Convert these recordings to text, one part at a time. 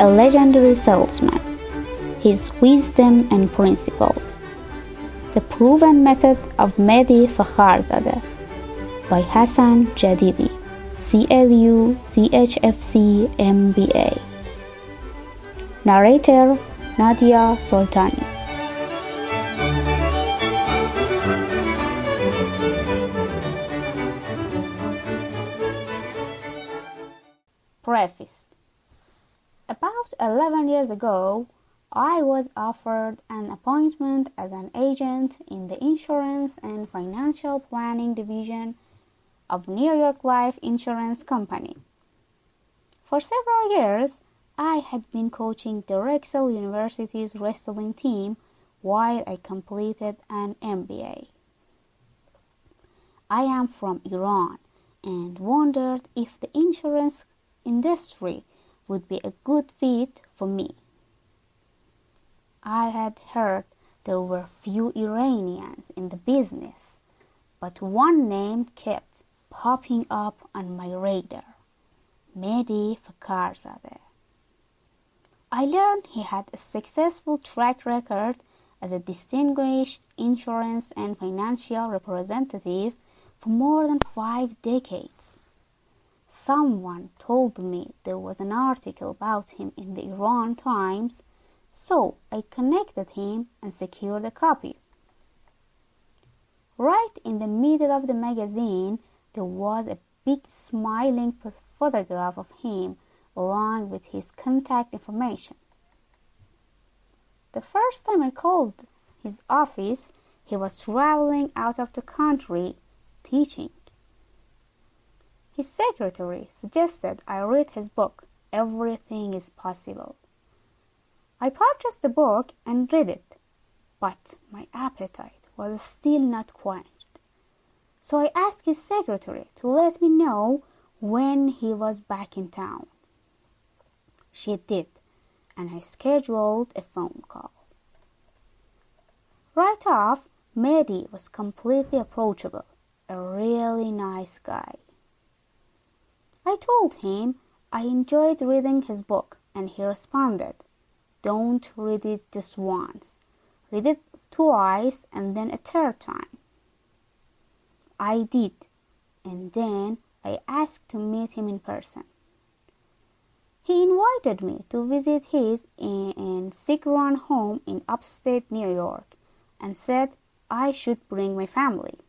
a legendary salesman, his wisdom and principles. The Proven Method of Mehdi Fakharzadeh by Hassan Jadidi, CLU CHFC MBA. Narrator Nadia Soltani. Preface. About 11 years ago, I was offered an appointment as an agent in the insurance and financial planning division of New York Life Insurance Company. For several years, I had been coaching the Drexel University's wrestling team while I completed an MBA. I am from Iran and wondered if the insurance industry would be a good fit for me. I had heard there were few Iranians in the business, but one name kept popping up on my radar: Mehdi Fakharzadeh. I learned he had a successful track record as a distinguished insurance and financial representative for more than 5 decades. Someone told me there was an article about him in the Iran Times, so I connected him and secured a copy. Right in the middle of the magazine, there was a big smiling photograph of him along with his contact information. The first time I called his office, he was traveling out of the country teaching. His secretary suggested I read his book, Everything is Possible. I purchased the book and read it, but my appetite was still not quenched. So I asked his secretary to let me know when he was back in town. She did, and I scheduled a phone call. Right off, Mehdi was completely approachable, a really nice guy. I told him I enjoyed reading his book, and he responded, "Don't read it just once. Read it twice and then a third time." I did, and then I asked to meet him in person. He invited me to visit his sick-run home in upstate New York and said I should bring my family.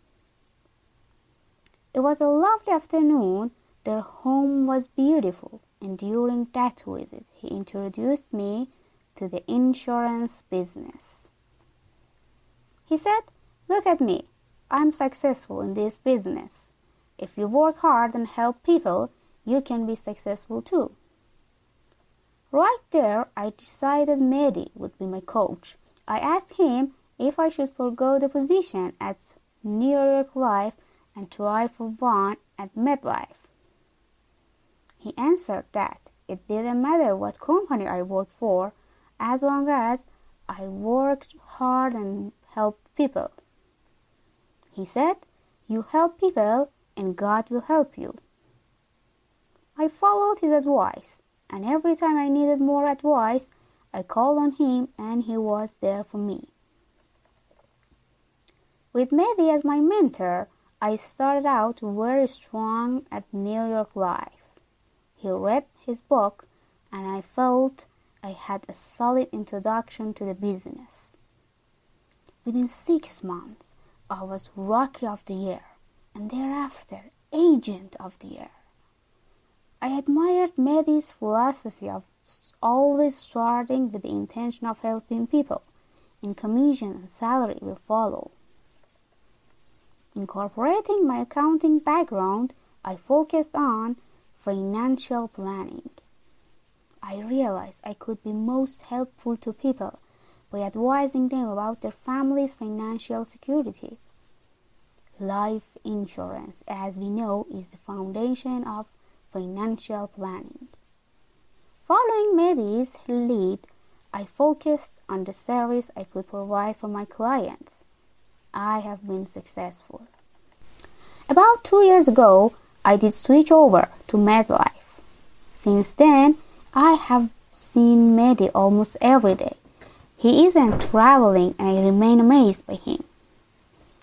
It was a lovely afternoon. Their home was beautiful, and during that visit, he introduced me to the insurance business. He said, "Look at me. I'm successful in this business. If you work hard and help people, you can be successful too." Right there, I decided Mehdi would be my coach. I asked him if I should forego the position at New York Life and try for one at MetLife. He answered that it didn't matter what company I worked for, as long as I worked hard and helped people. He said, "You help people and God will help you." I followed his advice, and every time I needed more advice, I called on him and he was there for me. With Mehdi as my mentor, I started out very strong at New York Life. He read his book, and I felt I had a solid introduction to the business. Within 6 months, I was Rookie of the Year, and thereafter Agent of the Year. I admired Mehdi's philosophy of always starting with the intention of helping people, and commission and salary will follow. Incorporating my accounting background, I focused on financial planning. I realized I could be most helpful to people by advising them about their family's financial security. Life insurance, as we know, is the foundation of financial planning. Following Mehdi's lead, I focused on the service I could provide for my clients. I have been successful. About 2 years ago, I did switch over to MetLife. Since then, I have seen Mehdi almost every day. He isn't traveling and I remain amazed by him.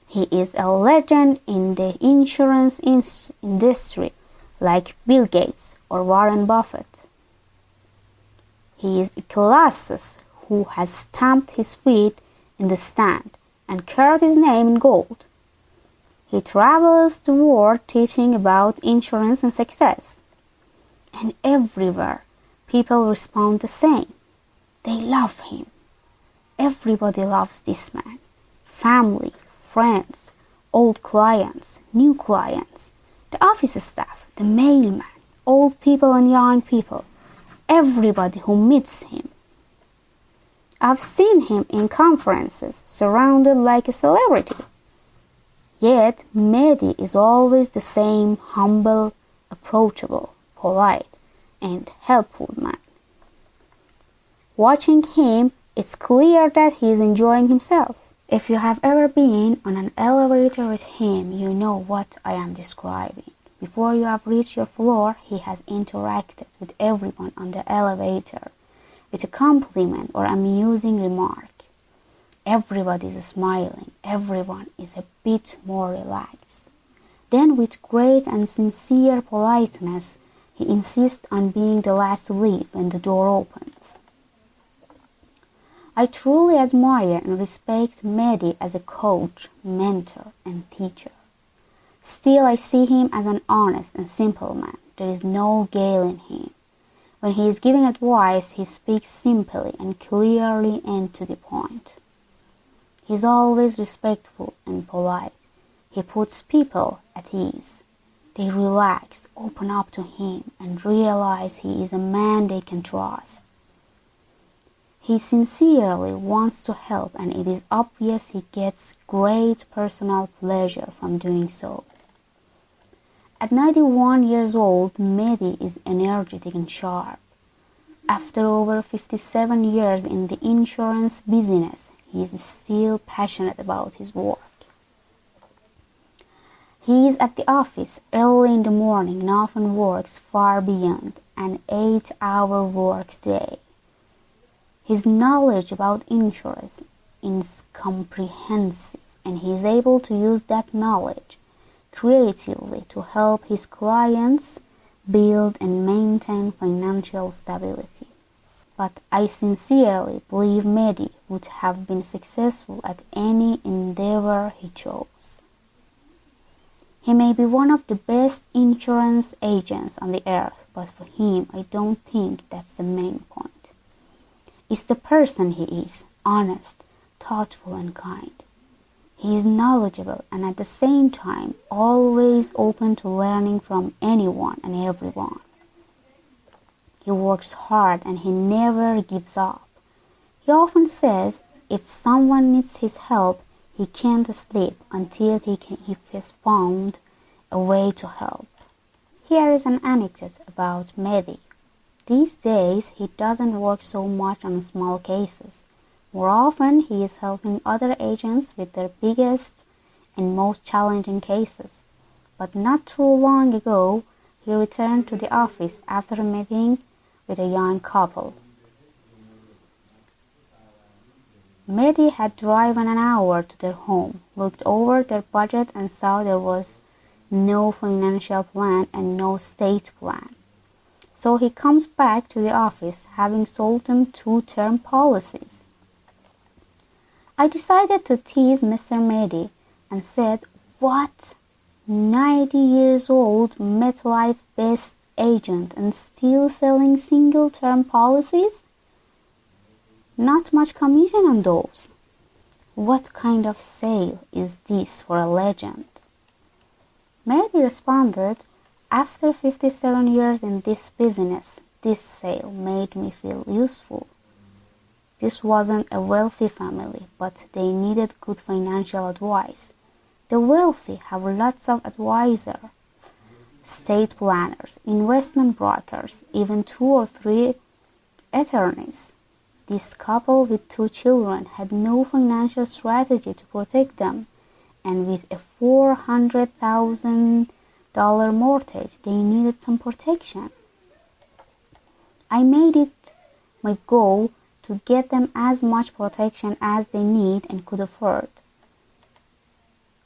He is a legend in the insurance industry, like Bill Gates or Warren Buffett. He is a Colossus who has stamped his feet in the sand and carved his name in gold. He travels the world teaching about insurance and success. And everywhere, people respond the same. They love him. Everybody loves this man. Family, friends, old clients, new clients, the office staff, the mailman, old people and young people, everybody who meets him. I've seen him in conferences, surrounded like a celebrity. Yet Mehdi is always the same humble, approachable, polite, and helpful man. Watching him, it's clear that he is enjoying himself. If you have ever been on an elevator with him, you know what I am describing. Before you have reached your floor, he has interacted with everyone on the elevator with a compliment or amusing remark. Everybody is smiling. Everyone is a bit more relaxed. Then, with great and sincere politeness, he insists on being the last to leave when the door opens. I truly admire and respect Mehdi as a coach, mentor, and teacher. Still, I see him as an honest and simple man. There is no guile in him. When he is giving advice, he speaks simply and clearly and to the point. He is always respectful and polite. He puts people at ease. They relax, open up to him, and realize he is a man they can trust. He sincerely wants to help, and it is obvious he gets great personal pleasure from doing so. At 91 years old, Mehdi is energetic and sharp. After over 57 years in the insurance business, he is still passionate about his work. He is at the office early in the morning and often works far beyond an 8-hour workday. His knowledge about insurance is comprehensive, and he is able to use that knowledge creatively to help his clients build and maintain financial stability. But I sincerely believe Mehdi would have been successful at any endeavor he chose. He may be one of the best insurance agents on the earth, but for him, I don't think that's the main point. It's the person he is, honest, thoughtful, and kind. He is knowledgeable and at the same time always open to learning from anyone and everyone. He works hard and he never gives up. He often says if someone needs his help, he can't sleep until he has found a way to help. Here is an anecdote about Mehdi. These days, he doesn't work so much on small cases. More often, he is helping other agents with their biggest and most challenging cases. But not too long ago, he returned to the office after meeting with a young couple. Mehdi had driven an hour to their home, looked over their budget and saw there was no financial plan and no estate plan. So he comes back to the office having sold them 2 term policies. I decided to tease Mr. Mehdi and said, "What? 90 years old MetLife best agent and still selling single term policies? Not much commission on those. What kind of sale is this for a legend?" Mehdi responded, "After 57 years in this business, this sale made me feel useful. This wasn't a wealthy family, but they needed good financial advice. The wealthy have lots of advisors, estate planners, investment brokers, even 2 or 3 attorneys. This couple with 2 children had no financial strategy to protect them, and with a $400,000 mortgage, they needed some protection. I made it my goal to get them as much protection as they need and could afford.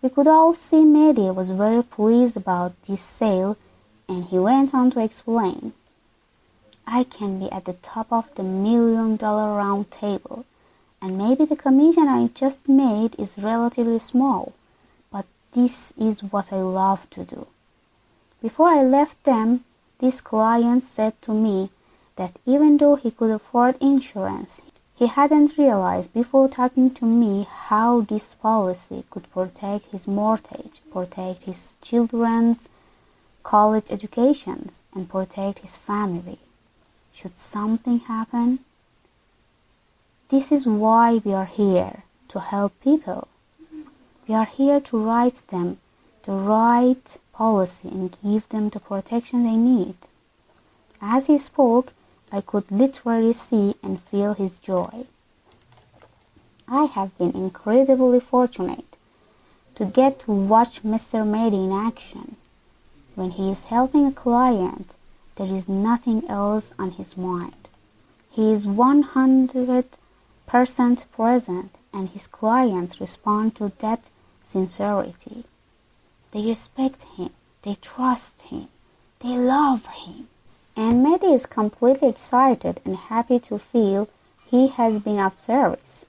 We could all see Mehdi was very pleased about this sale, and he went on to explain, I can be at the top of the $1,000,000 round table, and maybe the commission I just made is relatively small, but this is what I love to do. Before I left them, this client said to me that even though he could afford insurance, he hadn't realized before talking to me how this policy could protect his mortgage, protect his children's college educations, and protect his family. Should something happen? This is why we are here, to help people. We are here to write them the right policy and give them the protection they need. As he spoke, I could literally see and feel his joy. I have been incredibly fortunate to get to watch Mr. Mehdi in action. When he is helping a client, there is nothing else on his mind. He is 100% present, and his clients respond to that sincerity. They respect him, they trust him, they love him. And Mehdi is completely excited and happy to feel he has been of service.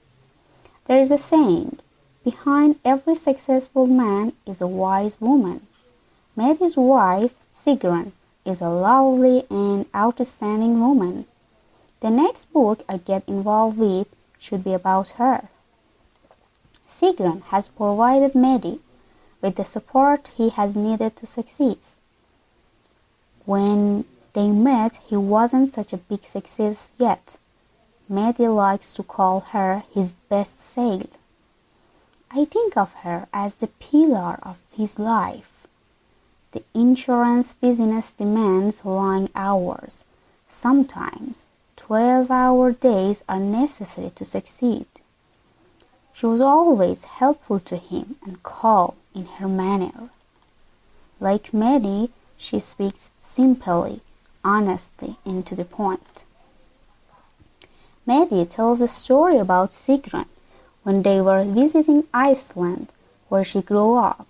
There is a saying, behind every successful man is a wise woman. Mehdi's wife, Sigrun, is a lovely and outstanding woman. The next book I get involved with should be about her. Sigrun has provided Mehdi with the support he has needed to succeed. When they met, he wasn't such a big success yet. Mehdi likes to call her his best sale. I think of her as the pillar of his life. The insurance business demands long hours. Sometimes 12-hour days are necessary to succeed. She was always helpful to him and calm in her manner. Like Mehdi, she speaks simply, honestly, and to the point. Mehdi tells a story about Sigrun when they were visiting Iceland, where she grew up.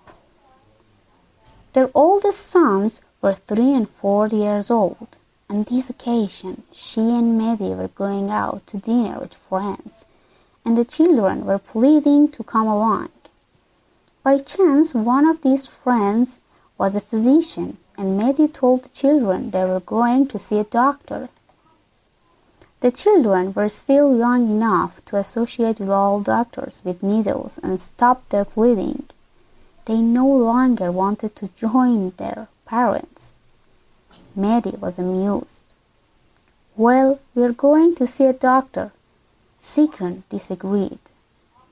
Their oldest sons were 3 and 4 years old. On this occasion, she and Mehdi were going out to dinner with friends, and the children were pleading to come along. By chance, one of these friends was a physician, and Mehdi told the children they were going to see a doctor. The children were still young enough to associate with all doctors with needles and stopped their pleading. They no longer wanted to join their parents. Mehdi was amused. Well, we're going to see a doctor. Sigrun disagreed.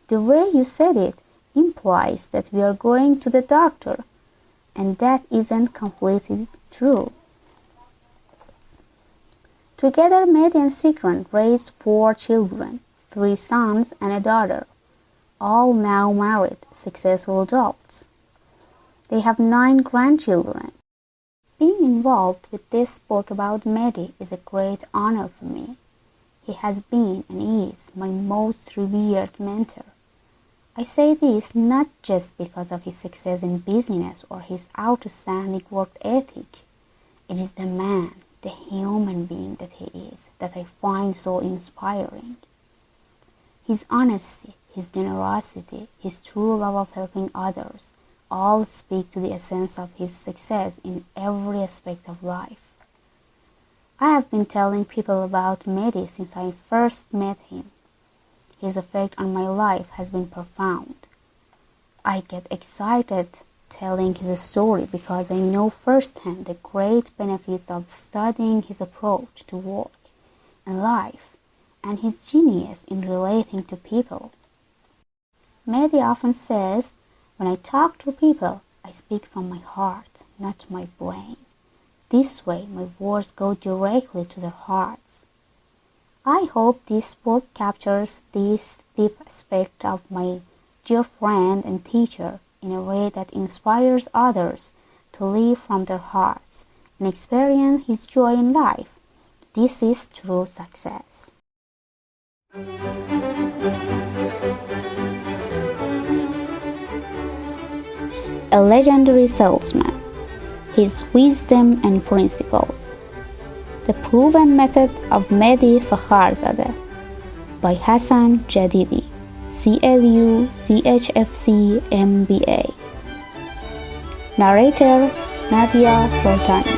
The way you said it implies that we are going to the doctor, and that isn't completely true. Together, Mehdi and Sigrun raised 4 children, 3 sons and a daughter, all now married, successful adults. They have 9 grandchildren. Being involved with this book about Mehdi is a great honor for me. He has been and is my most revered mentor. I say this not just because of his success in business or his outstanding work ethic. It is the man, the human being that he is, that I find so inspiring. His honesty, his generosity, his true love of helping others, all speak to the essence of his success in every aspect of life. I have been telling people about Mehdi since I first met him. His effect on my life has been profound. I get excited telling his story because I know firsthand the great benefits of studying his approach to work and life and his genius in relating to people. Mehdi often says, when I talk to people, I speak from my heart, not my brain. This way, my words go directly to their hearts. I hope this book captures this deep aspect of my dear friend and teacher in a way that inspires others to live from their hearts and experience his joy in life. This is true success. A legendary salesman, his wisdom and principles. The proven method of Mehdi Fakharzadeh by Hassan Jadidi, CLU CHFC MBA. Narrator Nadia Sultani.